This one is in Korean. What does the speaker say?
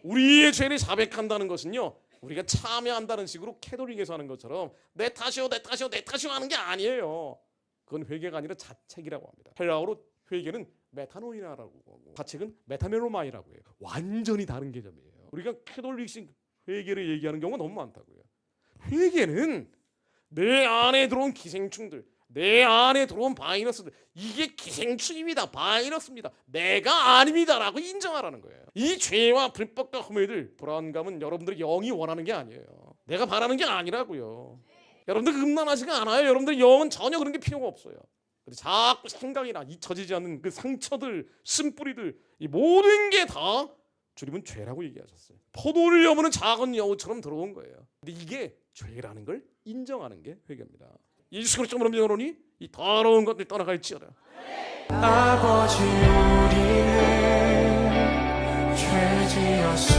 우리의 죄를 자백한다는 것은요, 우리가 참여한다는 식으로 캐톨릭에서 하는 것처럼 내 탓이요 내 탓이요 내 탓이요 하는 게 아니에요. 그건 회개가 아니라 자책이라고 합니다. 헬라어로 회개는 메타노이나라고 하고 자책은 메타멜로마이라고 해요. 완전히 다른 개념이에요. 우리가 캐톨릭식 회개를 얘기하는 경우가 너무 많다고요. 회개는 내 안에 들어온 기생충들, 내 안에 들어온 바이러스들, 이게 기생충입니다. 바이러스입니다. 내가 아닙니다라고 인정하라는 거예요. 이 죄와 불법과 흠의들, 불안감은 여러분들이 영이 원하는 게 아니에요. 내가 바라는 게 아니라고요. 여러분들 음란하지가 않아요. 여러분들 영은 전혀 그런 게 필요가 없어요. 자꾸 생각이나 잊혀지지 않는 그 상처들, 쓴뿌리들, 이 모든 게 다 주님은 죄라고 얘기하셨어요. 포도를 여무는 작은 여우처럼 들어온 거예요. 근데 이게 죄라는 걸 인정하는 게 회개입니다. 예수 그리스도 믿으노니 이 더러운 것들 떠나갈지어다. 아버지 우리는 죄지었소